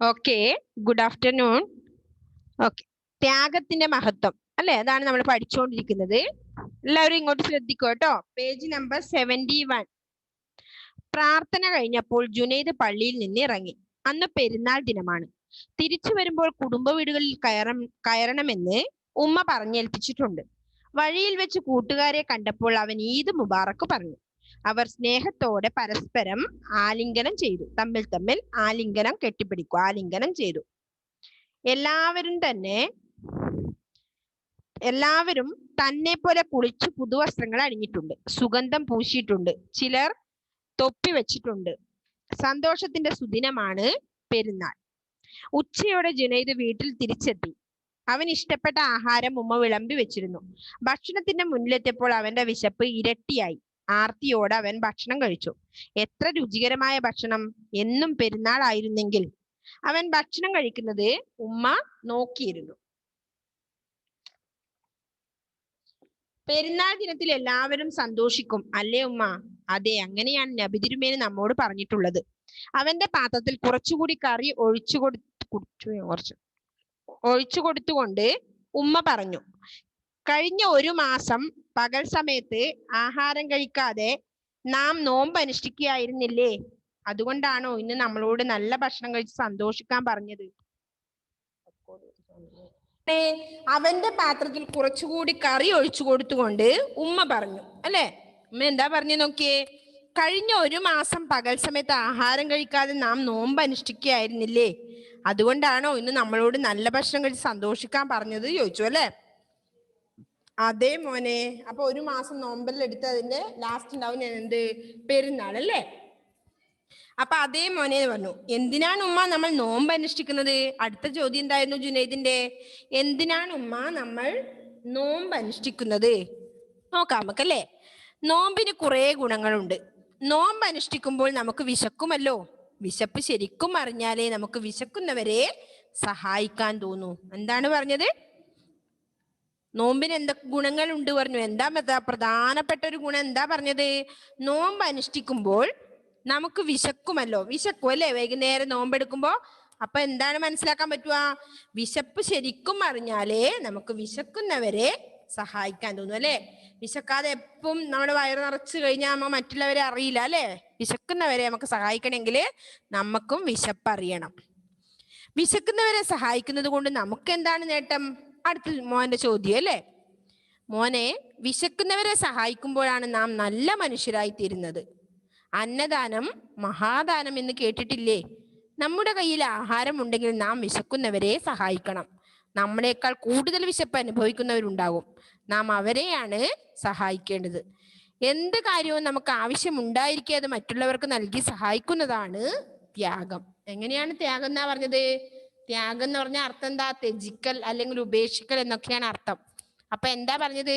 Okay, good afternoon. Okay, ത്യാഗത്തിന്റെ മഹത്വം അല്ലെ, അതാണ് നമ്മൾ പഠിച്ചുകൊണ്ടിരിക്കുന്നത്. എല്ലാവരും ഇങ്ങോട്ട് ശ്രദ്ധിക്കൂ കേട്ടോ. Page number 71. പ്രാർത്ഥന കഴിഞ്ഞപ്പോൾ ജുനൈദ് പള്ളിയിൽ നിന്ന് ഇറങ്ങി. അന്ന് പെരുന്നാൾ ദിനമാണ്. തിരിച്ചു വരുമ്പോൾ കുടുംബ വീടുകളിൽ കയറണമെന്ന് ഉമ്മ പറഞ്ഞേൽപ്പിച്ചിട്ടുണ്ട്. വഴിയിൽ വെച്ച് കൂട്ടുകാരെ കണ്ടപ്പോൾ അവൻ ഈദ് മുബാറക്ക് പറഞ്ഞു. അവർ സ്നേഹത്തോടെ പരസ്പരം ആലിംഗനം ചെയ്തു. തമ്മിൽ ആലിംഗനം ചെയ്തു. എല്ലാവരും തന്നെ പോലെ കുളിച്ചു പുതുവസ്ത്രങ്ങൾ അണിഞ്ഞിട്ടുണ്ട്. സുഗന്ധം പൂശിയിട്ടുണ്ട്. ചിലർ തൊപ്പി വെച്ചിട്ടുണ്ട്. സന്തോഷത്തിന്റെ സുദിനമാണ് പെരുന്നാൾ. ഉച്ചയോടെ ജുനൈദ് വീട്ടിൽ തിരിച്ചെത്തി. അവൻ ഇഷ്ടപ്പെട്ട ആഹാരം ഉമ്മ വിളമ്പി വെച്ചിരുന്നു. ഭക്ഷണത്തിന്റെ മുന്നിലെത്തിയപ്പോൾ അവന്റെ വിശപ്പ് ഇരട്ടിയായി. ആർത്തിയോടെ അവൻ ഭക്ഷണം കഴിച്ചു. എത്ര രുചികരമായ ഭക്ഷണം! എന്നും പെരുന്നാൾ ആയിരുന്നെങ്കിൽ. അവൻ ഭക്ഷണം കഴിക്കുന്നത് ഉമ്മ നോക്കിയിരുന്നു. പെരുന്നാൾ ദിനത്തിൽ എല്ലാവരും സന്തോഷിക്കും, അല്ലേ ഉമ്മ? അതെ, അങ്ങനെയാണ് നബി തിരുമേനി നമ്മോട് പറഞ്ഞിട്ടുള്ളത്. അവന്റെ പാത്രത്തിൽ കുറച്ചുകൂടി കറി ഒഴിച്ചു കൊടുത്തുകൊണ്ട് ഉമ്മ പറഞ്ഞു. കഴിഞ്ഞ ഒരു മാസം പകൽ സമയത്ത് ആഹാരം കഴിക്കാതെ നാം നോമ്പ് അനുഷ്ഠിക്കുകയായിരുന്നില്ലേ? അതുകൊണ്ടാണോ ഇന്ന് നമ്മളോട് നല്ല ഭക്ഷണം കഴിച്ച് സന്തോഷിക്കാൻ പറഞ്ഞത്? അവന്റെ പാത്രത്തിൽ കുറച്ചുകൂടി കറി ഒഴിച്ചു കൊടുത്തുകൊണ്ട് ഉമ്മ പറഞ്ഞു. അല്ലെ, ഉമ്മ എന്താ പറഞ്ഞു നോക്കിയേ? കഴിഞ്ഞ ഒരു മാസം പകൽ സമയത്ത് ആഹാരം കഴിക്കാതെ നാം നോമ്പ് അനുഷ്ഠിക്കുകയായിരുന്നില്ലേ? അതുകൊണ്ടാണോ ഇന്ന് നമ്മളോട് നല്ല ഭക്ഷണം കഴിച്ച് സന്തോഷിക്കാൻ പറഞ്ഞത് ചോദിച്ചു. അല്ലെ, അതെ മോനെ. അപ്പൊ ഒരു മാസം നോമ്പെല്ലാം എടുത്ത് അതിന്റെ ലാസ്റ്റ് ഉണ്ടാവും എന്ത്? പെരുന്നാൾ അല്ലേ? അപ്പൊ അതേ മോനെ പറഞ്ഞു. എന്തിനാണ് ഉമ്മ നമ്മൾ നോമ്പ് അനുഷ്ഠിക്കുന്നത്? അടുത്ത ചോദ്യം എന്തായിരുന്നു ജുനൈദിന്റെ? എന്തിനാണ് ഉമ്മ നമ്മൾ നോമ്പ് അനുഷ്ഠിക്കുന്നത്? നോക്കാം നമുക്കല്ലേ. നോമ്പിന് കുറെ ഗുണങ്ങളുണ്ട്. നോമ്പ് അനുഷ്ഠിക്കുമ്പോൾ നമുക്ക് വിശക്കുമല്ലോ. വിശപ്പ് ശരിക്കും അറിഞ്ഞാലേ നമുക്ക് വിശക്കുന്നവരെ സഹായിക്കാൻ തോന്നൂ. എന്താണ് പറഞ്ഞത്? നോമ്പിന് എന്തൊക്കെ ഗുണങ്ങളുണ്ട് പറഞ്ഞു. എന്താ പ്രധാനപ്പെട്ട ഒരു ഗുണം എന്താ പറഞ്ഞത്? നോമ്പ് അനുഷ്ഠിക്കുമ്പോൾ നമുക്ക് വിശക്കുമല്ലോ. വിശക്കും അല്ലേ വൈകുന്നേരം നോമ്പെടുക്കുമ്പോ? അപ്പൊ എന്താണ് മനസ്സിലാക്കാൻ പറ്റുക? വിശപ്പ് ശരിക്കും അറിഞ്ഞാലേ നമുക്ക് വിശക്കുന്നവരെ സഹായിക്കാൻ തോന്നും. അല്ലെ, വിശക്കാതെ എപ്പം നമ്മുടെ വയറ് നിറച്ചു കഴിഞ്ഞാൽ നമ്മ മറ്റുള്ളവരെ അറിയില്ല. അല്ലെ, വിശക്കുന്നവരെ നമുക്ക് സഹായിക്കണമെങ്കിൽ നമുക്കും വിശപ്പറിയണം. വിശക്കുന്നവരെ സഹായിക്കുന്നത് കൊണ്ട് നമുക്ക് എന്താണ് നേട്ടം? അടുത്ത മോന്റെ ചോദ്യം അല്ലേ. മോനെ, വിശക്കുന്നവരെ സഹായിക്കുമ്പോഴാണ് നാം നല്ല മനുഷ്യരായി തീരുന്നത്. അന്നദാനം മഹാദാനം എന്ന് കേട്ടിട്ടില്ലേ? നമ്മുടെ കയ്യിൽ ആഹാരം ഉണ്ടെങ്കിൽ നാം വിശക്കുന്നവരെ സഹായിക്കണം. നമ്മളെക്കാൾ കൂടുതൽ വിശപ്പ് അനുഭവിക്കുന്നവരുണ്ടാകും. നാം അവരെയാണ് സഹായിക്കേണ്ടത്. എന്ത് കാര്യവും നമുക്ക് ആവശ്യമുണ്ടായിരിക്കെ അത് മറ്റുള്ളവർക്ക് നൽകി സഹായിക്കുന്നതാണ് ത്യാഗം. എങ്ങനെയാണ് ത്യാഗം എന്നാ പറഞ്ഞത്? ത്യാഗം എന്ന് പറഞ്ഞ അർത്ഥം എന്താ? ത്യജിക്കൽ അല്ലെങ്കിൽ ഉപേക്ഷിക്കൽ എന്നൊക്കെയാണ് അർത്ഥം. അപ്പൊ എന്താ പറഞ്ഞത്?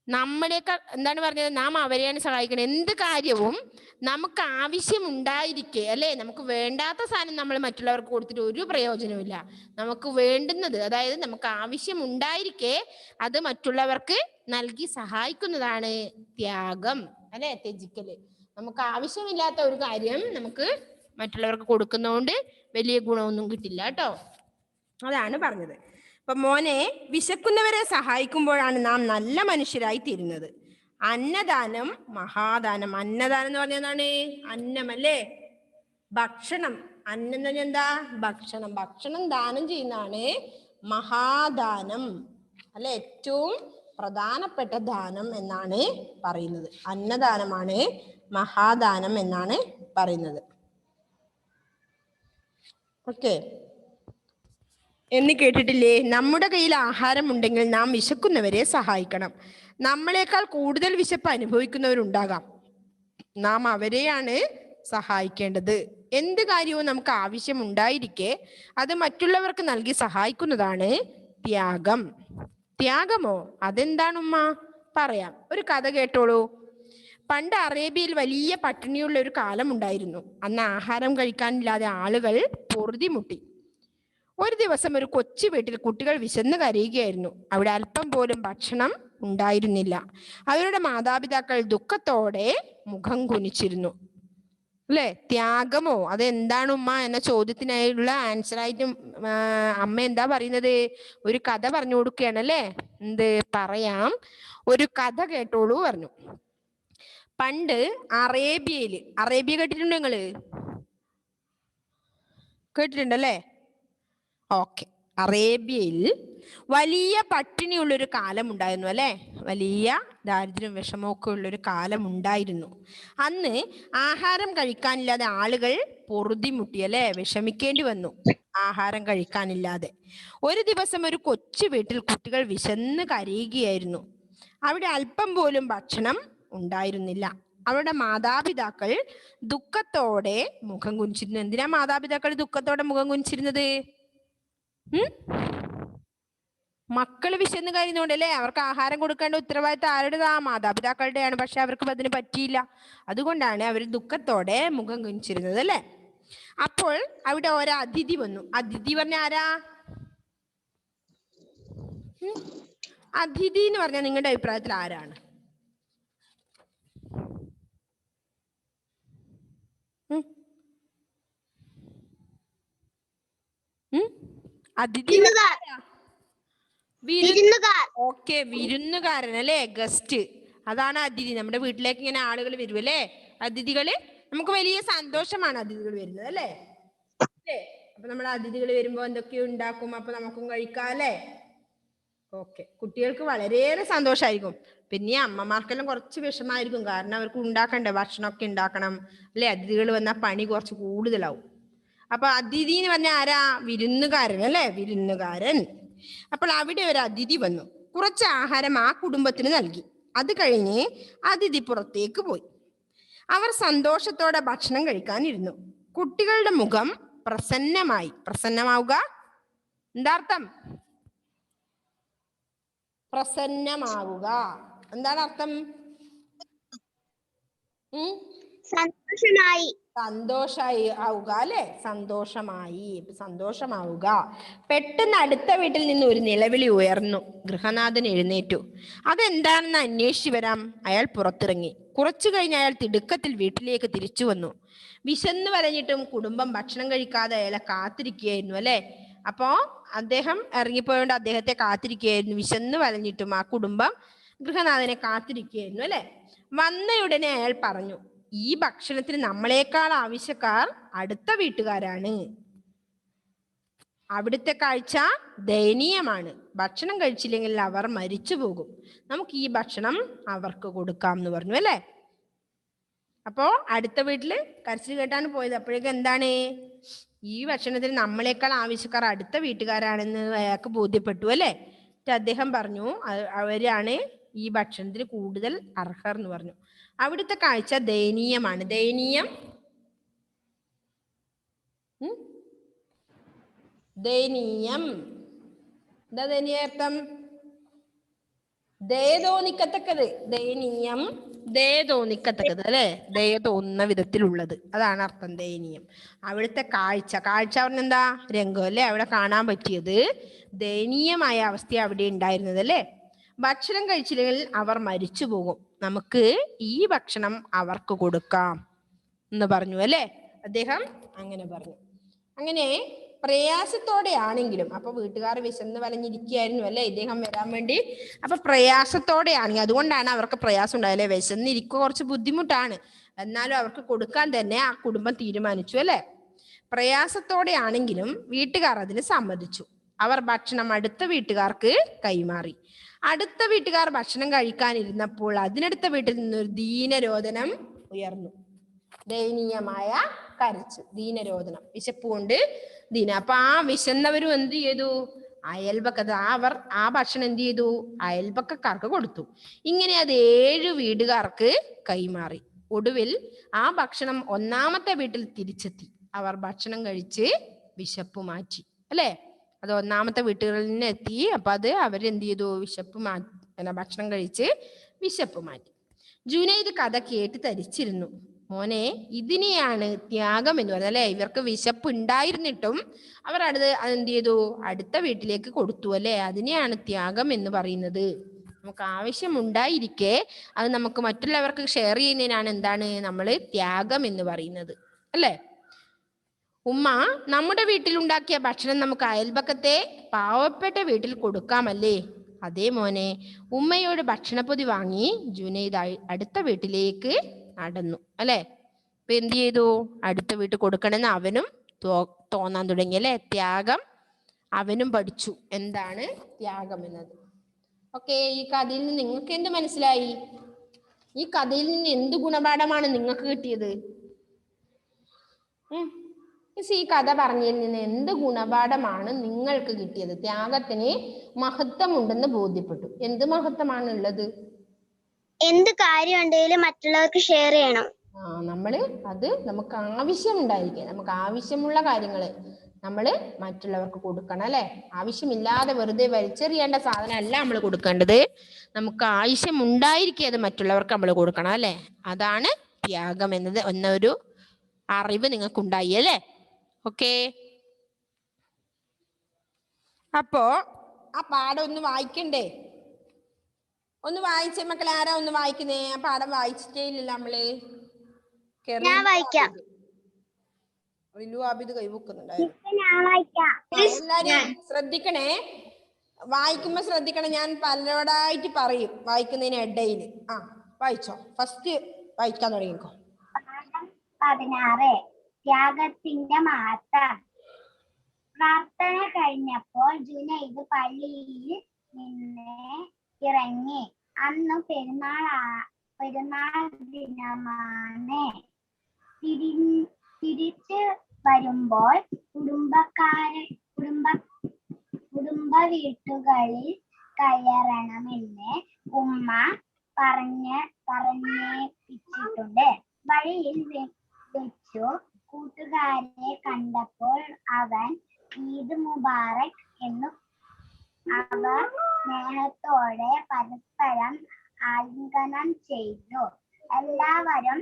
നമ്മളെക്കാൾ എന്താണ് പറഞ്ഞത്? നാം അവരെയാണ് സഹായിക്കണം. എന്ത് കാര്യവും നമുക്ക് ആവശ്യമുണ്ടായിരിക്കെ, അല്ലെ, നമുക്ക് വേണ്ടാത്ത സാധനം നമ്മൾ മറ്റുള്ളവർക്ക് കൊടുത്തിട്ട് ഒരു പ്രയോജനമില്ല. നമുക്ക് വേണ്ടുന്നത്, അതായത് നമുക്ക് ആവശ്യമുണ്ടായിരിക്കെ അത് മറ്റുള്ളവർക്ക് നൽകി സഹായിക്കുന്നതാണ് ത്യാഗം. അല്ലെ, ത്യജിക്കല്. നമുക്ക് ആവശ്യമില്ലാത്ത ഒരു കാര്യം നമുക്ക് മറ്റുള്ളവർക്ക് കൊടുക്കുന്നതുകൊണ്ട് വലിയ ഗുണമൊന്നും കിട്ടില്ല കേട്ടോ. അതാണ് പറഞ്ഞത്. അപ്പൊ മോനെ, വിശക്കുന്നവരെ സഹായിക്കുമ്പോഴാണ് നാം നല്ല മനുഷ്യരായി തീരുന്നത്. അന്നദാനം മഹാദാനം. അന്നദാനം എന്ന് പറഞ്ഞാൽ എന്താണ്? അന്നം അല്ലേ, ഭക്ഷണം. അന്നം എന്ന് പറഞ്ഞാൽ എന്താ? ഭക്ഷണം. ഭക്ഷണം ദാനം ചെയ്യുന്നതാണ് മഹാദാനം. അല്ലെ, ഏറ്റവും പ്രധാനപ്പെട്ട ദാനം എന്നാണ് പറയുന്നത്. അന്നദാനമാണ് മഹാദാനം എന്നാണ് പറയുന്നത്. ഓക്കെ എന്ന് കേട്ടിട്ടില്ലേ? നമ്മുടെ കയ്യിൽ ആഹാരം ഉണ്ടെങ്കിൽ നാം വിശക്കുന്നവരെ സഹായിക്കണം. നമ്മളെക്കാൾ കൂടുതൽ വിശപ്പ് അനുഭവിക്കുന്നവരുണ്ടാകാം. നാം അവരെയാണ് സഹായിക്കേണ്ടത്. എന്ത് കാര്യവും നമുക്ക് ആവശ്യമുണ്ടായിരിക്കെ അത് മറ്റുള്ളവർക്ക് നൽകി സഹായിക്കുന്നതാണ് ത്യാഗം. ത്യാഗമോ? അതെന്താണ് ഉമ്മ? പറയാം, ഒരു കഥ കേട്ടോളൂ. പണ്ട് അറേബ്യയിൽ വലിയ പട്ടിണിയുള്ള ഒരു കാലം ഉണ്ടായിരുന്നു. അന്ന് ആഹാരം കഴിക്കാനില്ലാതെ ആളുകൾ പൊറുതിമുട്ടി. ഒരു ദിവസം ഒരു കൊച്ചു വീട്ടിൽ കുട്ടികൾ വിശന്ന് കരയുകയായിരുന്നു. അവിടെ അല്പം പോലും ഭക്ഷണം ഉണ്ടായിരുന്നില്ല. അവരുടെ മാതാപിതാക്കൾ ദുഃഖത്തോടെ മുഖം കുനിച്ചിരുന്നു. അല്ലെ? ത്യാഗമോ അതെന്താണ് ഉമ്മ എന്ന ചോദ്യത്തിനായുള്ള ആൻസർ ആയിട്ട് അമ്മ എന്താ പറയുന്നത്? ഒരു കഥ പറഞ്ഞു കൊടുക്കുകയാണ് അല്ലേ? എന്ത് പറയാം, ഒരു കഥ കേട്ടോളൂ പറഞ്ഞു. പണ്ട് അറേബ്യ കേട്ടിട്ടുണ്ടോ നിങ്ങള്? കേട്ടിട്ടുണ്ടല്ലേ? ഓക്കെ. അറേബ്യയിൽ വലിയ പട്ടിണിയുള്ളൊരു കാലം ഉണ്ടായിരുന്നു അല്ലെ? വലിയ ദാരിദ്ര്യം വിഷമമൊക്കെ ഉള്ളൊരു കാലം ഉണ്ടായിരുന്നു. അന്ന് ആഹാരം കഴിക്കാനില്ലാതെ ആളുകൾ പൊറുതിമുട്ടി അല്ലെ? വിഷമിക്കേണ്ടി വന്നു ആഹാരം കഴിക്കാനില്ലാതെ. ഒരു ദിവസം ഒരു കൊച്ചു വീട്ടിൽ കുട്ടികൾ വിശന്ന് കരയുകയായിരുന്നു. അവിടെ അല്പം പോലും ഭക്ഷണം ഉണ്ടായിരുന്നില്ല. അവരുടെ മാതാപിതാക്കൾ ദുഃഖത്തോടെ മുഖം കുനിച്ചിരുന്നു. എന്തിനാ മാതാപിതാക്കൾ ദുഃഖത്തോടെ മുഖം കുനിച്ചിരുന്നത്? മക്കള് വിശന്ന് കരയുന്നോണ്ട് അല്ലേ? അവർക്ക് ആഹാരം കൊടുക്കേണ്ട ഉത്തരവാദിത്തം ആരുടേതാ? മാതാപിതാക്കളുടെയാണ്. പക്ഷെ അവർക്ക് അതിന് പറ്റിയില്ല. അതുകൊണ്ടാണ് അവർ ദുഃഖത്തോടെ മുഖം കുനിച്ചിരുന്നത് അല്ലേ? അപ്പോൾ അവിടെ ഒരു അതിഥി വന്നു. അതിഥി പറഞ്ഞ ആരാ? അതിഥി എന്ന് പറഞ്ഞാൽ നിങ്ങളുടെ അഭിപ്രായത്തിൽ ആരാണ്? അതിഥി ഓക്കെ, വിരുന്നുകാരൻ അല്ലേ? ഗസ്റ്റ്. അതാണ് അതിഥി. നമ്മുടെ വീട്ടിലേക്ക് ഇങ്ങനെ ആളുകൾ വരും അല്ലേ? അതിഥികള്. നമുക്ക് വലിയ സന്തോഷമാണ് അതിഥികൾ വരുന്നത് അല്ലേ? അപ്പൊ നമ്മൾ അതിഥികൾ വരുമ്പോ എന്തൊക്കെയോ ഉണ്ടാക്കും. അപ്പൊ നമുക്കും കഴിക്കാം അല്ലേ? ഓക്കെ. കുട്ടികൾക്ക് വളരെയേറെ സന്തോഷമായിരിക്കും. പിന്നെ അമ്മമാർക്കെല്ലാം കുറച്ച് വിഷമായിരിക്കും. കാരണം അവർക്ക് ഉണ്ടാക്കണ്ടേ, ഭക്ഷണമൊക്കെ ഉണ്ടാക്കണം അല്ലെ? അതിഥികൾ വന്നാൽ പണി കുറച്ച് കൂടുതലാവും. അപ്പൊ അതിഥി എന്ന് പറഞ്ഞാൽ ആരാ? വിരുന്നുകാരൻ അല്ലെ? വിരുന്നുകാരൻ. അപ്പോൾ അവിടെ ഒരു അതിഥി വന്നു. കുറച്ച് ആഹാരം ആ കുടുംബത്തിന് നൽകി. അത് കഴിഞ്ഞ് അതിഥി പുറത്തേക്ക് പോയി. അവർ സന്തോഷത്തോടെ ഭക്ഷണം കഴിക്കാനിരുന്നു. കുട്ടികളുടെ മുഖം പ്രസന്നമായി. പ്രസന്നമാവുക എന്താ അർത്ഥം? പ്രസന്നമാവുക എന്താണ് അർത്ഥം? സന്തോഷമായി. സന്തോഷമായി ആവുക അല്ലെ? സന്തോഷമാവുക. പെട്ടെന്ന് അടുത്ത വീട്ടിൽ നിന്ന് ഒരു നിലവിളി ഉയർന്നു. ഗൃഹനാഥൻ എഴുന്നേറ്റു. അതെന്താണെന്ന് അന്വേഷിച്ചു വരാം അയാൾ പുറത്തിറങ്ങി. കുറച്ചു കഴിഞ്ഞ് അയാൾ തിടുക്കത്തിൽ വീട്ടിലേക്ക് തിരിച്ചു വന്നു. വിശന്ന് വലഞ്ഞിട്ടും കുടുംബം ഭക്ഷണം കഴിക്കാതെ അയാളെ കാത്തിരിക്കുകയായിരുന്നു അല്ലെ? അപ്പോ അദ്ദേഹം ഇറങ്ങിപ്പോയോണ്ട് അദ്ദേഹത്തെ കാത്തിരിക്കുകയായിരുന്നു. വിശന്ന് വലഞ്ഞിട്ടും ആ കുടുംബം ഗൃഹനാഥനെ കാത്തിരിക്കുകയായിരുന്നു അല്ലെ? വന്നയുടനെ അയാൾ പറഞ്ഞു, ഈ ഭക്ഷണത്തിന് നമ്മളെക്കാൾ ആവശ്യക്കാർ അടുത്ത വീട്ടുകാരാണ്. അവിടുത്തെ കാഴ്ച ദയനീയമാണ്. ഭക്ഷണം കഴിച്ചില്ലെങ്കിൽ അവർ മരിച്ചു പോകും. നമുക്ക് ഈ ഭക്ഷണം അവർക്ക് കൊടുക്കാം എന്ന് പറഞ്ഞു അല്ലേ? അപ്പോ അടുത്ത വീട്ടില് കരച്ചിൽ കേട്ടാണ് പോയത്. അപ്പോഴേക്കും എന്താണ്? ഈ ഭക്ഷണത്തിന് നമ്മളെക്കാൾ ആവശ്യക്കാർ അടുത്ത വീട്ടുകാരാണെന്ന് അയാൾക്ക് ബോധ്യപ്പെട്ടു അല്ലേ? അദ്ദേഹം പറഞ്ഞു അവരാണ് ഈ ഭക്ഷണത്തിന് കൂടുതൽ അർഹർ എന്ന് പറഞ്ഞു. അവിടുത്തെ കാഴ്ച ദയനീയമാണ്. ദയനീയം ദയനീയം എന്താ ദയനീയാർത്ഥം? ദയ തോന്നിക്കത്തക്കത്. ദയനീയം ദയ തോന്നിക്കത്തക്കത് അല്ലെ? ദയ തോന്നുന്ന വിധത്തിലുള്ളത്, അതാണ് അർത്ഥം ദയനീയം. അവിടുത്തെ കാഴ്ച പറഞ്ഞെന്താ? രംഗം അല്ലെ? അവിടെ കാണാൻ പറ്റിയത് ദയനീയമായ അവസ്ഥ അവിടെ ഉണ്ടായിരുന്നത് അല്ലെ? ഭക്ഷണം കഴിച്ചില്ലെങ്കിൽ അവർ മരിച്ചു പോകും. നമുക്ക് ഈ ഭക്ഷണം അവർക്ക് കൊടുക്കാം എന്ന് പറഞ്ഞു അല്ലെ? അദ്ദേഹം അങ്ങനെ പറഞ്ഞു. അങ്ങനെ പ്രയാസത്തോടെ ആണെങ്കിലും, അപ്പൊ വീട്ടുകാർ വിശന്ന് വലഞ്ഞിരിക്കുകയായിരുന്നു അല്ലെ ഇദ്ദേഹം വരാൻ വേണ്ടി. അപ്പൊ പ്രയാസത്തോടെ ആണെങ്കിൽ, അതുകൊണ്ടാണ് അവർക്ക് പ്രയാസം ഉണ്ടായല്ലേ? വിശന്നിരിക്കുക കുറച്ച് ബുദ്ധിമുട്ടാണ്, എന്നാലും അവർക്ക് കൊടുക്കാൻ തന്നെ ആ കുടുംബം തീരുമാനിച്ചു അല്ലെ? പ്രയാസത്തോടെ ആണെങ്കിലും വീട്ടുകാർ അതിന് സമ്മതിച്ചു. അവർ ഭക്ഷണം അടുത്ത വീട്ടുകാർക്ക് കൈമാറി. അടുത്ത വീട്ടുകാർ ഭക്ഷണം കഴിക്കാനിരുന്നപ്പോൾ അതിനടുത്ത വീട്ടിൽ നിന്നൊരു ദീനരോദനം ഉയർന്നു. ദയനീയമായ കരച്ചിൽ, ദീനരോദനം, വിശപ്പ് കൊണ്ട് ദീന. അപ്പൊ ആ വിശന്നവരും എന്ത് ചെയ്തു? അവർ ആ ഭക്ഷണം എന്ത് ചെയ്തു? അയൽപക്കക്കാർക്ക് കൊടുത്തു. ഇങ്ങനെ അത് 7 വീടുകാർക്ക് കൈമാറി. ഒടുവിൽ ആ ഭക്ഷണം ഒന്നാമത്തെ വീട്ടിൽ തിരിച്ചെത്തി. അവർ ഭക്ഷണം കഴിച്ച് വിശപ്പ് മാറ്റി അല്ലെ? അത് ഒന്നാമത്തെ വീട്ടുകളിൽ നിന്ന് എത്തി. അപ്പൊ അത് അവരെന്ത് ചെയ്തു? ഭക്ഷണം കഴിച്ച് വിശപ്പ് മാറ്റി. ജുനൈദ് കഥ കേട്ട് തരിച്ചിരുന്നു. മോനെ, ഇതിനെയാണ് ത്യാഗം എന്ന് പറയുന്നത് അല്ലെ? ഇവർക്ക് വിശപ്പ് ഉണ്ടായിരുന്നിട്ടും അവർ എന്ത് ചെയ്തു? അടുത്ത വീട്ടിലേക്ക് കൊടുത്തു അല്ലെ? അതിനെയാണ് ത്യാഗം എന്ന് പറയുന്നത്. നമുക്ക് ആവശ്യമുണ്ടായിരിക്കെ അത് നമുക്ക് മറ്റുള്ളവർക്ക് ഷെയർ ചെയ്യുന്നതിനാണ് എന്താണ് നമ്മൾ ത്യാഗം എന്ന് പറയുന്നത്. അല്ലേ? ഉമ്മ നമ്മുടെ വീട്ടിലുണ്ടാക്കിയ ഭക്ഷണം നമുക്ക് അയൽപക്കത്തെ പാവപ്പെട്ട വീട്ടിൽ കൊടുക്കാമല്ലേ? അതേ മോനെ. ഉമ്മയോട് ഭക്ഷണപ്പൊതി വാങ്ങി ജുനൈദ് അടുത്ത വീട്ടിലേക്ക് നടന്നു. അല്ലെ? ഇപ്പൊ എന്ത് ചെയ്തു? അടുത്ത വീട്ടിൽ കൊടുക്കണമെന്ന് അവനും തോന്നാൻ തുടങ്ങി. അല്ലെ? ത്യാഗം അവനും പഠിച്ചു എന്താണ് ത്യാഗം എന്നത്. ഓക്കെ, ഈ കഥയിൽ നിന്ന് നിങ്ങൾക്ക് എന്ത് മനസ്സിലായി? ഈ കഥയിൽ നിന്ന് എന്ത് ഗുണപാഠമാണ് നിങ്ങൾക്ക് കിട്ടിയത്? ഈ കഥ പറഞ്ഞതിൽ നിന്ന് എന്ത് ഗുണപാഠമാണ് നിങ്ങൾക്ക് കിട്ടിയത്? ത്യാഗത്തിന് മഹത്വമുണ്ടെന്ന് ബോധ്യപ്പെട്ടു. എന്ത് മഹത്വമാണ് ഉള്ളത്? എന്ത് കാര്യം ഉണ്ടെങ്കിലും മറ്റുള്ളവർക്ക് ഷെയർ ചെയ്യണം. നമുക്ക് ആവശ്യമുണ്ടായിരിക്കും. നമുക്ക് ആവശ്യമുള്ള കാര്യങ്ങൾ നമ്മൾ മറ്റുള്ളവർക്ക് കൊടുക്കണം. അല്ലെ? ആവശ്യമില്ലാതെ വെറുതെ വലിച്ചെറിയേണ്ട സാധനം അല്ല നമ്മൾ കൊടുക്കേണ്ടത്. നമുക്ക് ആവശ്യമുണ്ടായിരിക്കും അത് മറ്റുള്ളവർക്ക് നമ്മൾ കൊടുക്കണം. അല്ലെ? അതാണ് ത്യാഗം എന്നൊരു അറിവ് നിങ്ങൾക്കുണ്ടായി. അല്ലേ? ഓക്കെ, അപ്പോ ആ പാഠം ഒന്ന് വായിക്കണ്ടേ? ഒന്ന് വായിച്ചേ മക്കളെ. ആരാ ഒന്ന് വായിക്കുന്നേ? ആ പാഠം വായിച്ചിട്ടേ ഇല്ലല്ലോ നമ്മള്. ആബിദ് കൈവക്കുന്നുണ്ടായിരുന്നു. എല്ലാരും ശ്രദ്ധിക്കണേ. വായിക്കുമ്പോ ശ്രദ്ധിക്കണം. ഞാൻ പലരോടായിട്ട് പറയും വായിക്കുന്നതിന് ഇടയിൽ. വായിച്ചോ. ഫസ്റ്റ് വായിക്കാൻ തുടങ്ങിക്കോ. 16 ത്യാഗത്തിന്റെ മഹത്വം. പ്രാർത്ഥന കഴിഞ്ഞപ്പോൾ ജുനൈദ് പള്ളിയിൽ നിന്ന് ഇറങ്ങി. അന്ന് പെരുന്നാൾ ദിനമാണ്. തിരിച്ച് വരുമ്പോൾ കുടുംബ വീട്ടുകളിൽ കയറണമെന്ന് ഉമ്മ പറഞ്ഞേപ്പിച്ചിട്ടുണ്ട്. വഴിയിൽ വെച്ചു കൂട്ടുകാരെ കണ്ടപ്പോൾ അവൻ ഈദ് മുബാറക് എന്നു അവർ സ്നേഹത്തോടെ പരസ്പരം ആലിംഗനം ചെയ്തു. എല്ലാവരും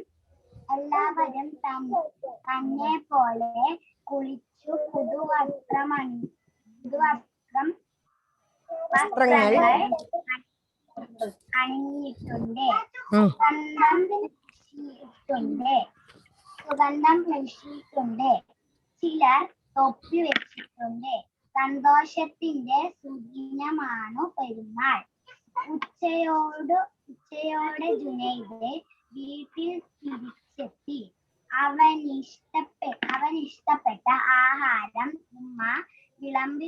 തന്നെ പോലെ കുളിച്ചു പുതുവസ്ത്രം അണിഞ്ഞിട്ടുണ്ട്. സുഗന്ധം പൂശിയിട്ടുണ്ട്. ചിലർ തൊപ്പി വെച്ചിട്ടുണ്ട്. സന്തോഷത്തിന്റെ സുദിനമാണു പെരുന്നാൾ. ഉച്ചയോടെ ജുനൈദ് വീട്ടിൽ തിരിച്ചെത്തി. അവനിഷ്ടപ്പെട്ട ആഹാരം ഉമ്മ വിളമ്പി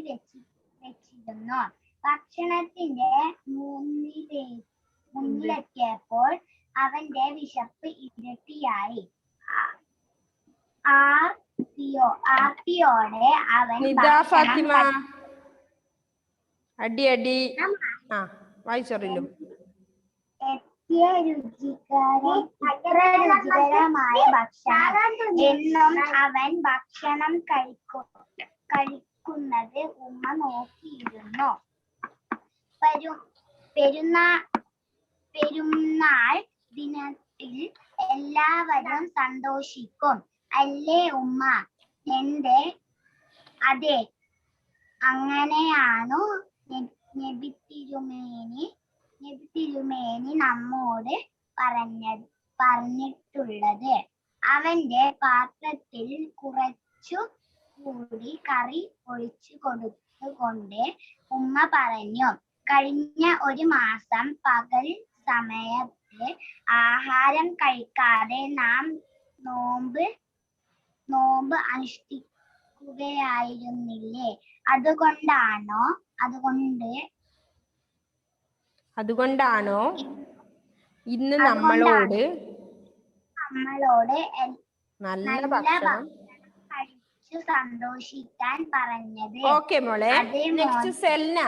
വെച്ചിരുന്നു. ഭക്ഷണത്തിന്റെ മുന്നിലെത്തിയപ്പോൾ അവന്റെ വിശപ്പ് ഇരട്ടിയായി. ആർത്തിയോടെ അവൻ രുചികരമായ ഭക്ഷണം എന്നും അവൻ ഭക്ഷണം കഴിക്കുന്നത് ഉമ്മ നോക്കിയിരുന്നു. പെരുന്നാൾ ദിനത്തിൽ എല്ലാവരും സന്തോഷിക്കും, അല്ലേ ഉമ്മ? അതെ, അങ്ങനെയാണു നബി തിരുമേനി നമ്മോട് പറഞ്ഞിട്ടുള്ളത്. അവന്റെ പാത്രത്തിൽ കുറച്ചു കൂടി കറി ഒഴിച്ചു കൊടുത്തുകൊണ്ട് ഉമ്മ പറഞ്ഞു, കഴിഞ്ഞ ഒരു മാസം പകൽ സമയത്ത് ആഹാരം കഴിക്കാതെ നാം നോമ്പ് അനുഷ്ഠിക്കുകയായിരുന്നില്ലേ? അതുകൊണ്ടാണോ ഇന്ന് നമ്മളോട് നല്ല ഭക്ഷണം കഴിച്ചു സന്തോഷിക്കാൻ പറഞ്ഞത്? ഓക്കെ മോളെ. നെക്സ്റ്റ് സെൽന.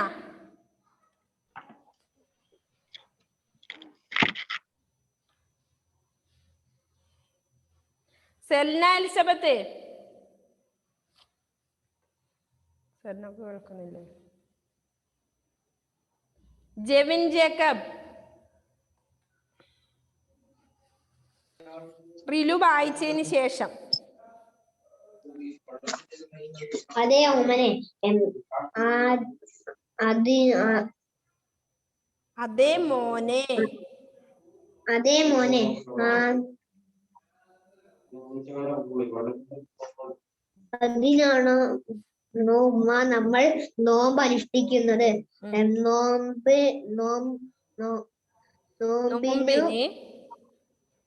എലിസബത്ത്. കേൾക്കുന്നില്ലേ? ജെവിൻ ജേക്കബ്. റിലു വായിച്ചതിന് ശേഷം. അതേ ഓമനെ. അതേ മോനെ. അതിനാണ് ഉമ്മ നമ്മൾ നോമ്പ് അനുഷ്ഠിക്കുന്നത്. നോമ്പ് നോമ്പിന്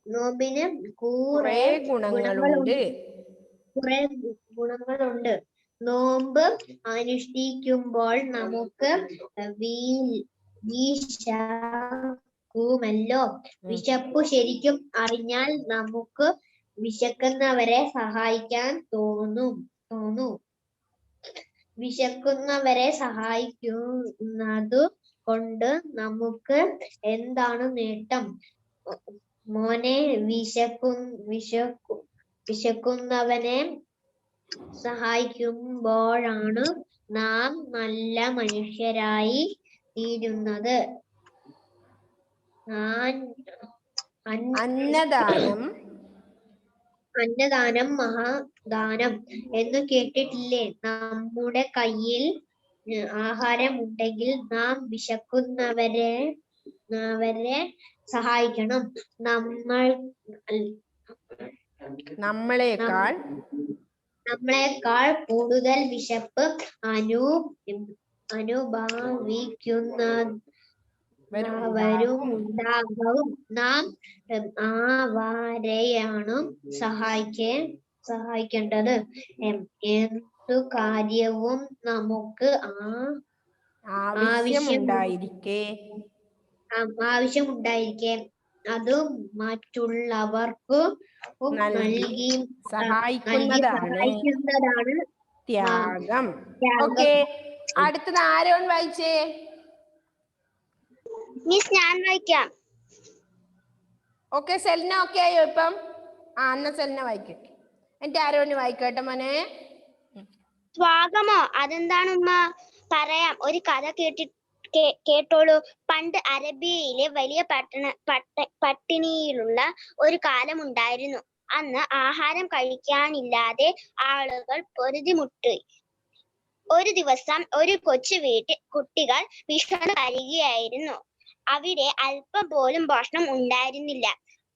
നോമ്പിന് കുറെ ഗുണങ്ങളുണ്ട്. കുറെ ഗുണങ്ങളുണ്ട്. നോമ്പ് അനുഷ്ഠിക്കുമ്പോൾ നമുക്ക് വിശക്കുമല്ലോ. വിശപ്പ് ശരിക്കും അറിഞ്ഞാൽ നമുക്ക് വിശക്കുന്നവരെ സഹായിക്കാൻ തോന്നും. വിശക്കുന്നവരെ സഹായിക്കുന്നതു കൊണ്ട് നമുക്ക് എന്താണ് നേട്ടം? മോനെ, വിശക്കുന്നവനെ സഹായിക്കുമ്പോഴാണ് നാം നല്ല മനുഷ്യരായി തീരുന്നത്. അന്നദാനം മഹാദാനം എന്ന് കേട്ടിട്ടില്ലേ? നമ്മുടെ കയ്യിൽ ആഹാരം ഉണ്ടെങ്കിൽ നാം വിശക്കുന്നവരെ സഹായിക്കണം. നമ്മളെക്കാൾ കൂടുതൽ വിശപ്പ് അനുഭവിക്കുന്നവരും ഉണ്ടാകും. നാം അവരെയാണ് സഹായിക്കേണ്ടത്. എന്തു കാര്യവും നമുക്ക് ആവശ്യമുണ്ടായിരിക്കെ അത് മറ്റുള്ളവർക്ക് നൽകി സഹായിക്കുന്നതാണ് ത്യാഗം. ഓക്കെ, അടുത്തത് ആരോൺ വായിച്ചേ. മിസ് ഞാൻ വായിക്കാം. ഓക്കെ, സെലിന ഓക്കെ ആയോ ഇപ്പം? എന്നാ സെലിന വായിക്കും. എന്നിട്ട് ആരോണ് വായിക്കട്ടെ മോനെ. ത്യാഗമോ? അതെന്താണ് ഉമ്മ? പറയാം, ഒരു കഥ കേട്ടോളൂ. പണ്ട് അറബിയയിലെ വലിയ പട്ടിണിയിലുള്ള ഒരു കാലമുണ്ടായിരുന്നു. അന്ന് ആഹാരം കഴിക്കാനില്ലാതെ ആളുകൾ പൊറുതിമുട്ടി. ഒരു ദിവസം ഒരു കൊച്ചു കുട്ടികൾ വിശന്നു കരയുകയായിരുന്നു. അവിടെ അല്പം പോലും ഭക്ഷണം ഉണ്ടായിരുന്നില്ല.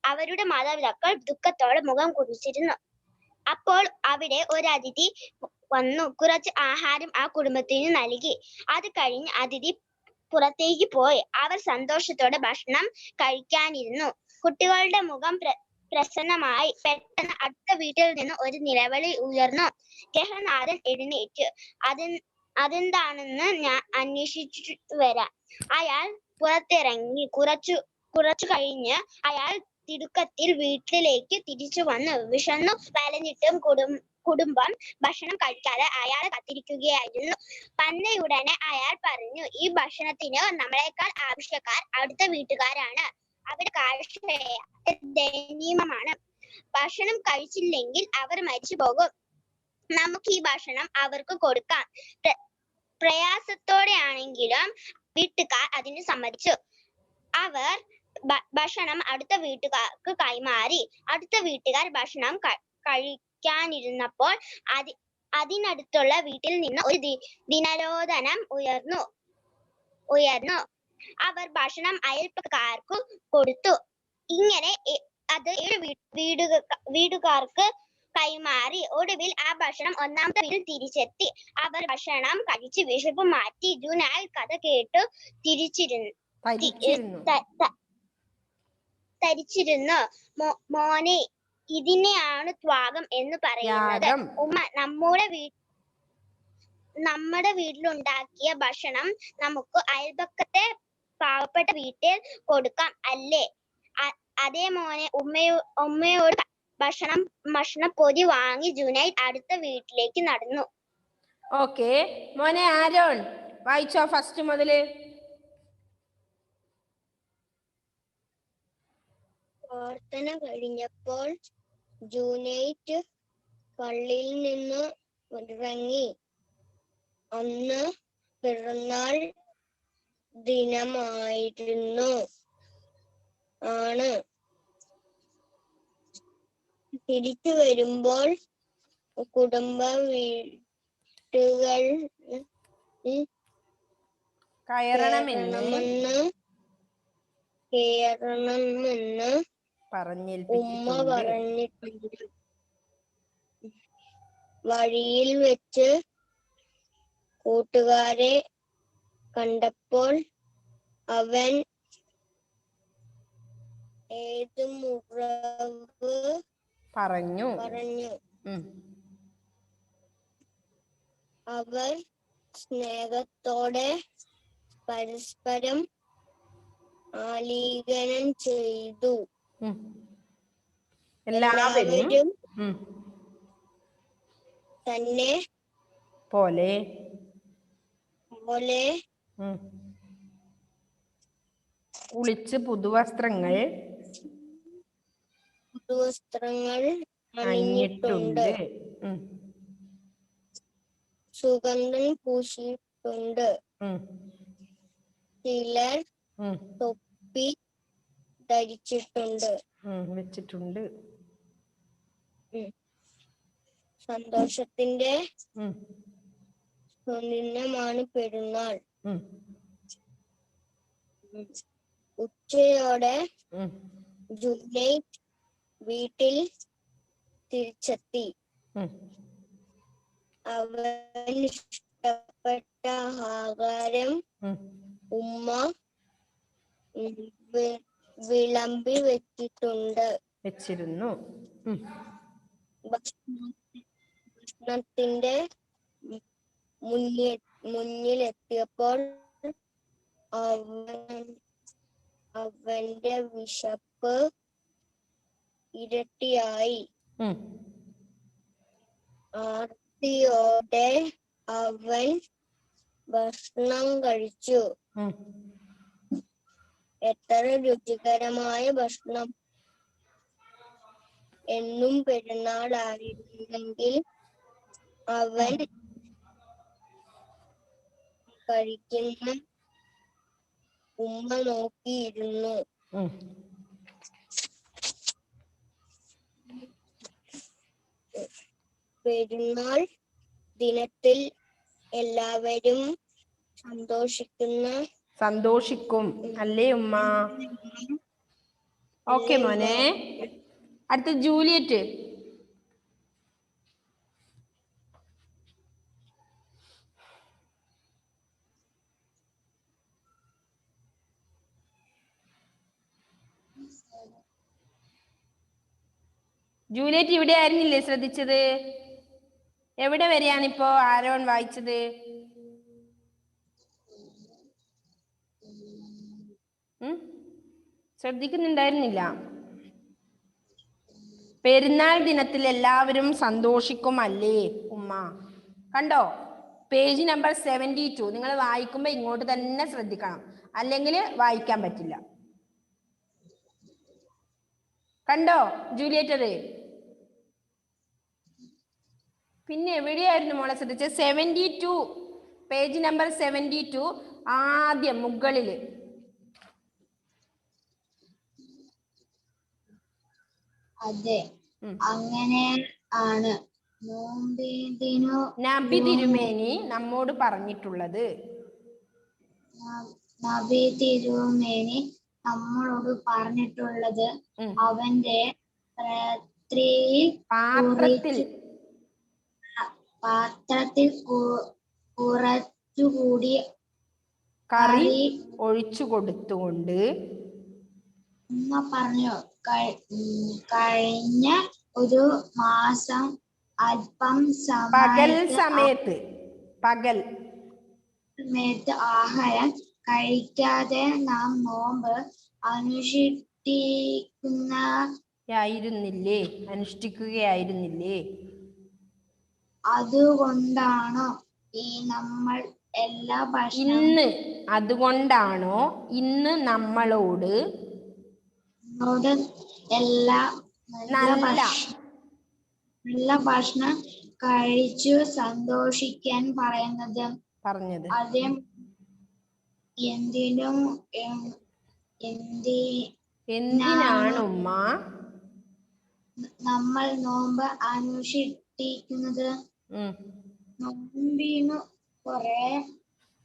അവരുടെ മാതാപിതാക്കൾ ദുഃഖത്തോടെ മുഖം കുനിച്ചിരുന്നു. അപ്പോൾ അവിടെ ഒരു അതിഥി വന്നു കുറച്ച് ആഹാരം ആ കുടുംബത്തിന് നൽകി. അത് കഴിഞ്ഞ് അതിഥി പുറത്തേക്ക് പോയി. അവർ സന്തോഷത്തോടെ ഭക്ഷണം കഴിക്കാനിരുന്നു. കുട്ടികളുടെ മുഖം പ്രസന്നമായി. പെട്ടെന്ന് അടുത്ത വീട്ടിൽ നിന്ന് ഒരു നിലവിളി ഉയർന്നു. ഗൃഹനാഥൻ എഴുന്നേറ്റ് അതെന്താണെന്ന് ഞാൻ അന്വേഷിച്ചിട്ട് വരാം. അയാൾ പുറത്തിറങ്ങി. കുറച്ചു കഴിഞ്ഞ് അയാൾ തിടുക്കത്തിൽ വീട്ടിലേക്ക് തിരിച്ചു വന്നു. വിശന്നു വലഞ്ഞിട്ടും കുടുംബം ഭക്ഷണം കഴിക്കാതെ അയാൾ കാത്തിരിക്കുകയായിരുന്നു. വന്നയുടനെ അയാൾ പറഞ്ഞു, ഈ ഭക്ഷണത്തിന് നമ്മളെക്കാൾ ആവശ്യക്കാർ അടുത്ത വീട്ടുകാരാണ്. അവരുടെ കാഴ്ച ദയനീയമാണ്. ഭക്ഷണം കഴിച്ചില്ലെങ്കിൽ അവർ മരിച്ചു പോകും. നമുക്ക് ഈ ഭക്ഷണം അവർക്ക് കൊടുക്കാം. പ്രയാസത്തോടെയാണെങ്കിലും വീട്ടുകാർ അതിന് സമ്മതിച്ചു. അവർ ഭക്ഷണം അടുത്ത വീട്ടുകാർക്ക് കൈമാറി. അടുത്ത വീട്ടുകാർ ഭക്ഷണം കഴിക്കാനിരുന്നപ്പോൾ അതിനടുത്തുള്ള വീട്ടിൽ നിന്ന് ഒരു ദിനരോധനം ഉയർന്നു. അവർ ഭക്ഷണം അയൽപ്പക്കാർക്ക് കൊടുത്തു. ഇങ്ങനെ അത് 7 വീടുകാർക്ക് കൈമാറി. ഒടുവിൽ ആ ഭക്ഷണം ഒന്നാമത്തെ വീട്ടിൽ തിരിച്ചെത്തി. അവർ ഭക്ഷണം കഴിച്ച് വിശപ്പ് മാറ്റി. ജുനൈദ് കഥ കേട്ടു തരിച്ചിരുന്നു. മോനെ, ഇതിനെയാണ് ത്യാഗം എന്ന് പറയുന്നത്. ഉമ്മ, നമ്മുടെ വീട്ടിലുണ്ടാക്കിയ ഭക്ഷണം നമുക്ക് അയൽപക്കത്തെ പാവപ്പെട്ട വീട്ടിൽ കൊടുക്കാം അല്ലേ? അതേ മോനെ. ഉമ്മയോട് ഭക്ഷണപ്പൊതി വാങ്ങി ജുനൈദ് അടുത്ത വീട്ടിലേക്ക് നടന്നു. ഓക്കെ മോനെ, ആരോൺ വായിച്ചോ ഫസ്റ്റ് മുതല്. പ്രാർത്ഥന കഴിഞ്ഞപ്പോൾ ജുനൈദ് പള്ളിയിൽ നിന്ന് ഇറങ്ങി. അന്ന് പിറന്നാൾ ദിനമായിരുന്നു. തിരിച്ചു വരുമ്പോൾ കുടുംബ വീടുകൾ കയറണമെന്ന് ഉമ്മ പറഞ്ഞിട്ടുണ്ട്. വഴിയിൽ വെച്ച് കൂട്ടുകാരെ കണ്ടപ്പോൾ അവൻ ഏതു മുറവ് പറഞ്ഞു. അവർ സ്നേഹത്തോടെ പരസ്പരം ആലിംഗനം ചെയ്തു. എല്ലാവരും തന്നെ പോലെ കുളിച്ച് പുതുവസ്ത്രങ്ങൾ അണിഞ്ഞിട്ടുണ്ട്. സുഗന്ധം പൂശിയിട്ടുണ്ട്. ചിലർ തൊപ്പി ധരിച്ചിട്ടുണ്ട്, വെച്ചിട്ടുണ്ട്. സന്തോഷത്തിന്റെ ദിനമാണ് പെരുന്നാൾ. ഉച്ചയോടെ ജുനൈദ് വീട്ടിൽ തിരിച്ചെത്തി. അവൻ ഇഷ്ടപ്പെട്ട ആഹാരം ഉമ്മ വിളമ്പി വെച്ചിരുന്നു. ഭക്ഷണത്തിന്റെ മുന്നിലെത്തിയപ്പോൾ അവന്റെ വിശപ്പ് ഇരട്ടിയായി. ആർത്തിയോടെ അവൻ ഭക്ഷണം കഴിച്ചു. എത്ര രുചികരമായ ഭക്ഷണം! എന്നും പെരുന്നാളായിരുന്നെങ്കിൽ അവൻ കഴിക്കുന്ന ഉമ്മ നോക്കിയിരുന്നു. പെരുന്നാൾ ദിനത്തിൽ എല്ലാവരും സന്തോഷിക്കും അല്ലേ ഉമ്മ? ഓക്കെ മോനെ. അടുത്ത ജൂലിയറ്റ്. ജൂലിയറ്റ് ഇവിടെ ആയിരുന്നില്ലേ ശ്രദ്ധിച്ചത്? എവിടെ വരെയാണിപ്പോ ആരോൺ വായിച്ചത്? ശ്രദ്ധിക്കുന്നുണ്ടായിരുന്നില്ല? പെരുന്നാൾ ദിനത്തിൽ എല്ലാവരും സന്തോഷിക്കും അല്ലേ ഉമ്മ? കണ്ടോ? Page number 72. നിങ്ങൾ വായിക്കുമ്പോ ഇങ്ങോട്ട് തന്നെ ശ്രദ്ധിക്കണം, അല്ലെങ്കിൽ വായിക്കാൻ പറ്റില്ല. കണ്ടോ ജൂലിയറ്റത്? പിന്നെ എവിടെയായിരുന്നു മോളെ ശ്രദ്ധിച്ചത്? 72, പേജ് നമ്പർ 72, ആദ്യം മുകളില്. അതെ, അങ്ങനെ ആണ് നബി തിരുമേനി നമ്മോട് പറഞ്ഞിട്ടുള്ളത്. നബി തിരുമേനി നമ്മളോട് പറഞ്ഞിട്ടുള്ളത് അവന്റെ പാത്രത്തിൽ കുറച്ചുകൂടി കറി ഒഴിച്ചു കൊടുത്തുകൊണ്ട് ഉമ്മ പറഞ്ഞു, കഴിഞ്ഞ ഒരു മാസം അല്പം സമയത്ത് ആഹാരം കഴിക്കാതെ നാം നോമ്പ് അനുഷ്ഠിക്കുകയായിരുന്നില്ലേ? അതുകൊണ്ടാണോ ഇന്ന് നമ്മളോട് നല്ല ഭക്ഷണം കഴിച്ചു സന്തോഷിക്കാൻ പറഞ്ഞത്? അതേ, എന്തിനാണ് ഉമ്മ നമ്മൾ നോമ്പ് അനുഷ്ഠിക്കുന്നത്? നോമ്പിനു കുറെ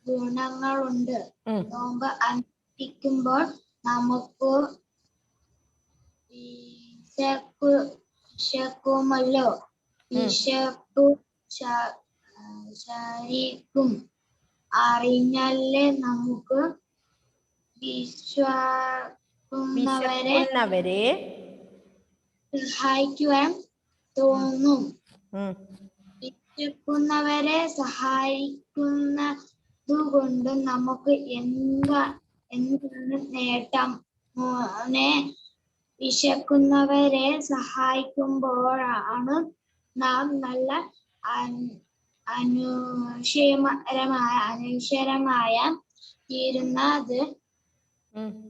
ഗുണങ്ങളുണ്ട്. നോമ്പ് അനുഷ്ഠിക്കുമ്പോൾ നമുക്ക് വിശക്കുമല്ലോ. വിശപ്പ് ശരിക്കും അറിഞ്ഞാലേ നമുക്ക് വിശക്കുന്നവരെ സഹായിക്കുവാൻ തോന്നും. ഉം. വിശക്കുന്നവരെ സഹായിക്കുന്നതുകൊണ്ട് നമുക്ക് എന്താണ് നേട്ടം? മോനെ, വിശക്കുന്നവരെ സഹായിക്കുമ്പോഴാണ് നാം നല്ല അനുശരമായ തീരുന്നത്.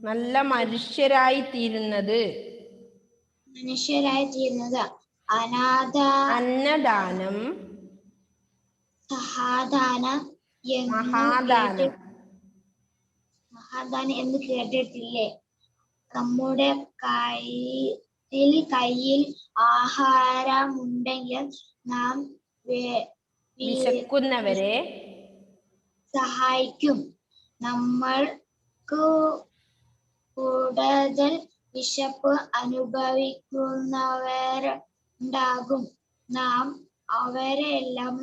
നല്ല മനുഷ്യരായി തീരുന്നത്. അന്നദാനം സഹാദാനം മഹാദാനം എന്ന് കേട്ടിട്ടില്ലേ? നമ്മുടെ കയ്യിൽ ആഹാരമുണ്ടെങ്കിൽ നാം വിശക്കുന്നവരെ സഹായിക്കും. നമ്മൾക്ക് കൂടുതൽ വിശപ്പ് അനുഭവിക്കുന്നവരുണ്ടാകും. നാം അവരെല്ലാം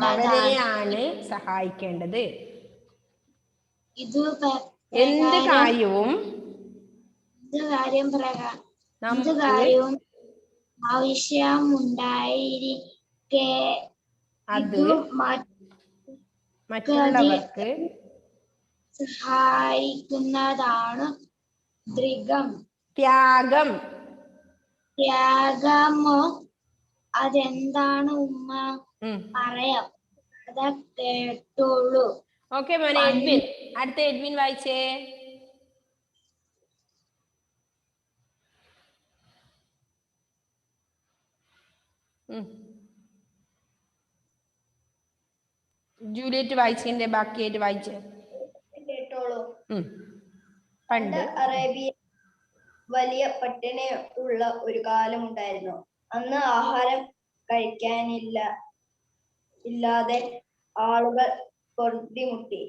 അവരെയാണ് സഹായിക്കേണ്ടത്. എന്ത് കാര്യവും ആവശ്യമുണ്ടായിരിക്കെ അത് മറ്റുള്ളവർക്ക് സഹായിക്കുന്നതാണ് ത്യാഗമോ? അതെന്താണ് ഉമ്മ? പറയാം, അതാ കേട്ടോളൂ. ഓക്കെ മോനെ. എഡ്വിൻ, അടുത്ത എഡ്വിൻ വായിച്ചേ. ജൂലിയറ്റ് വായിച്ചതിന്റെ ബാക്കിയായിട്ട് വായിച്ചേ. കേട്ടോളൂ. പണ്ട് അറേബ്യ വലിയ പട്ടിണി ഉള്ള ഒരു കാലം ഉണ്ടായിരുന്നു. അന്ന് ആഹാരം കഴിക്കാനില്ലാതെ ആളുകൾ പൊറുതിമുട്ടി.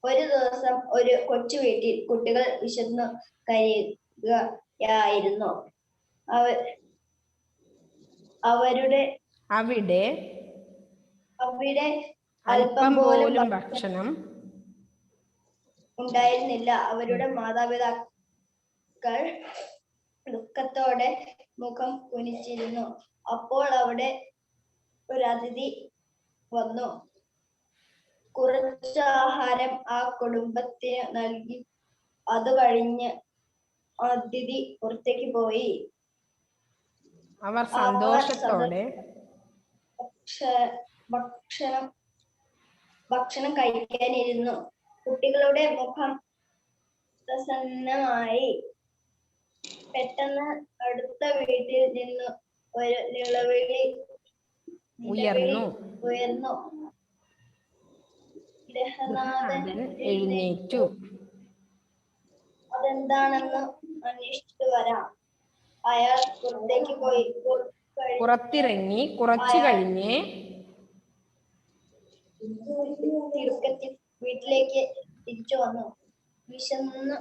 ഒരു ദിവസം ഒരു കൊച്ചു വീട്ടിൽ കുട്ടികൾ വിശന്നു കഴിയുകയായിരുന്നു. അവിടെ അല്പം പോലും ഭക്ഷണം ഉണ്ടായിരുന്നില്ല. അവരുടെ മാതാപിതാക്കൾ ദുഃഖത്തോടെ മുഖം കുനിച്ചിരുന്നു. അപ്പോൾ അവിടെ ഒരു അതിഥി വന്നു. കുറച്ച് ആഹാരം ആ കുടുംബത്തിന് നൽകി. അത് കഴിഞ്ഞ് അതിഥി പുറത്തേക്ക് പോയി. അവർ സന്തോഷത്തോടെ ഭക്ഷണം കഴിക്കാനിരുന്നു. കുട്ടികളുടെ മുഖം പ്രസന്നമായി. പെട്ടെന്ന് അടുത്ത വീട്ടിൽ നിന്ന് ഒരു നിലവിളി ഉയർന്നു. ഗൃഹനാഥൻ എഴുന്നേറ്റു. അതെന്താണെന്ന് അന്വേഷിച്ചിട്ട് വരാം. അയാൾ പുറത്തേക്ക് പോയി. പുറത്തിറങ്ങി കുറച്ചു കഴിഞ്ഞ് വീട്ടിലേക്ക് തിരിച്ചു വന്നു. വിശന്ന്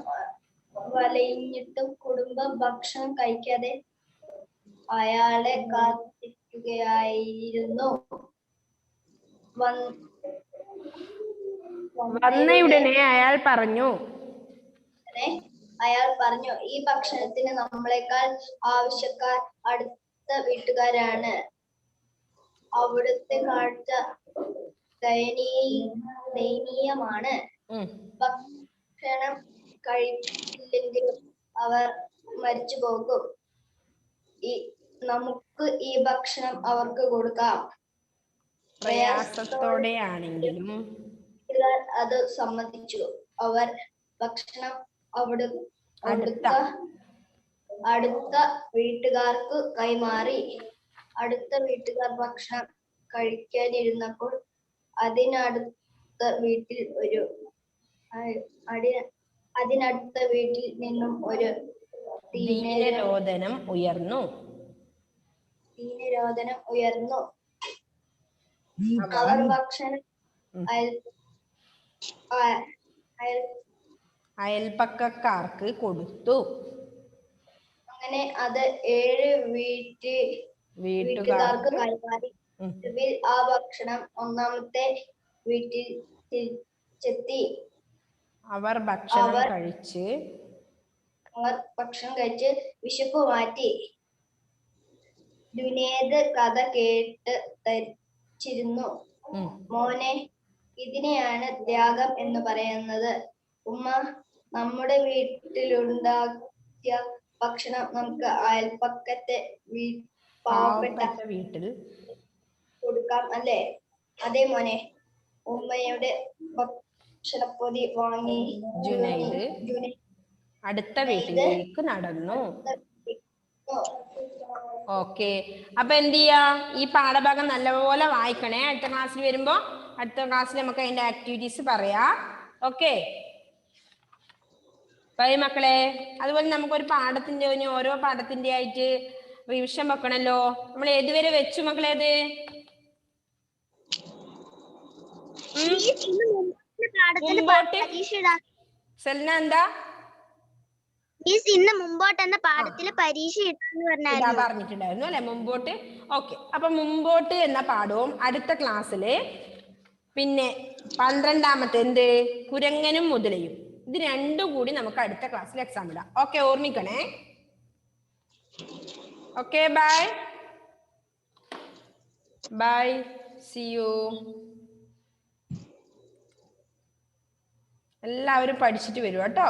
വലഞ്ഞിട്ടും കുടുംബം ഭക്ഷണം കഴിക്കാതെ അയാളെ കാത്തിരിക്കുകയായിരുന്നു. വന്നയുടനെ അയാൾ പറഞ്ഞു, ഈ ഭക്ഷണത്തിന് നമ്മളെക്കാൾ ആവശ്യക്കാർ അടുത്ത വീട്ടുകാരാണ്. അവിടുത്തെ കാഴ്ച ദയനീയമാണ്. ഭക്ഷണം കഴിച്ചില്ലെങ്കിൽ അവർ മരിച്ചു പോകും. നമുക്ക് ഈ ഭക്ഷണം അവർക്ക് കൊടുക്കാം. പ്രയാസത്തോടെയാണെങ്കിലും അത് സമ്മതിച്ചു. അവർ ഭക്ഷണം അടുത്ത വീട്ടുകാർക്ക് കൈമാറി. അടുത്ത വീട്ടുകാർ ഭക്ഷണം കഴിക്കാനിരുന്നപ്പോൾ അതിനടുത്ത വീട്ടിൽ നിന്നും ഒരു ദീനരോദനം ഉയർന്നു. അവർ ഭക്ഷണം അയൽപക്കക്കാർക്ക് കൊടുത്തു. അങ്ങനെ അത് 7 വീട്ടുകാർക്ക് കൈമാറി. ഒടുവിൽ ആ ഭക്ഷണം ഒന്നാമത്തെ വീട്ടിൽ തിരിച്ചെത്തി. അവർ ഭക്ഷണം കഴിച്ച് വിശപ്പ് മാറ്റി. ജുനേദ് കഥ കേട്ട് ധരിച്ചിരുന്നു. മോനെ, ഇതിനെയാണ് ത്യാഗം എന്ന് പറയുന്നത്. ഉമ്മ, നമ്മുടെ വീട്ടിലുണ്ടാക്കിയ ഭക്ഷണം നമുക്ക് അയൽപ്പക്കത്തെ പാവപ്പെട്ട വീട്ടിൽ കൊടുക്കാം അല്ലേ? അതെ മോനെ. ഉമ്മയുടെ ഭക്ഷണപ്പൊതി വാങ്ങി ജുനൈദ് അടുത്ത വീട്ടിലേക്ക് നടന്നു. ഓക്കെ, അപ്പൊ എന്ത് ചെയ്യാ? ഈ പാഠഭാഗം നല്ലപോലെ വായിക്കണേ. അടുത്ത ക്ലാസ്സിൽ വരുമ്പോ അടുത്ത ക്ലാസ്സിൽ നമുക്ക് അതിന്റെ ആക്ടിവിറ്റീസ് പറയാം. ഓക്കെ ബൈ മക്കളെ. അതുപോലെ നമുക്കൊരു പാഠത്തിന്റെ ഓരോ പാഠത്തിന്റെ ആയിട്ട് റിവിഷൻ വെക്കണല്ലോ. നമ്മൾ ഏതുവരെ വെച്ചു മക്കളേത്? സെൽന എന്താ ഇന്ന് മുമ്പോട്ട് എന്ന പാഠത്തില് പരീക്ഷ പറഞ്ഞിട്ടുണ്ടായിരുന്നു അല്ലെ? മുമ്പോട്ട്. ഓക്കെ, അപ്പൊ മുമ്പോട്ട് എന്ന പാഠവും അടുത്ത ക്ലാസ്സില് പിന്നെ 12ാമത്തെ എന്ത് കുരങ്ങനും മുതലയും, ഇത് രണ്ടും കൂടി നമുക്ക് അടുത്ത ക്ലാസ്സിൽ എക്സാം ഇടാം. ഓക്കെ, ഓർമ്മിക്കണേ. Okay, bye bye, see you. എല്ലാവരും പഠിച്ചിട്ട് വരൂ കേട്ടോ.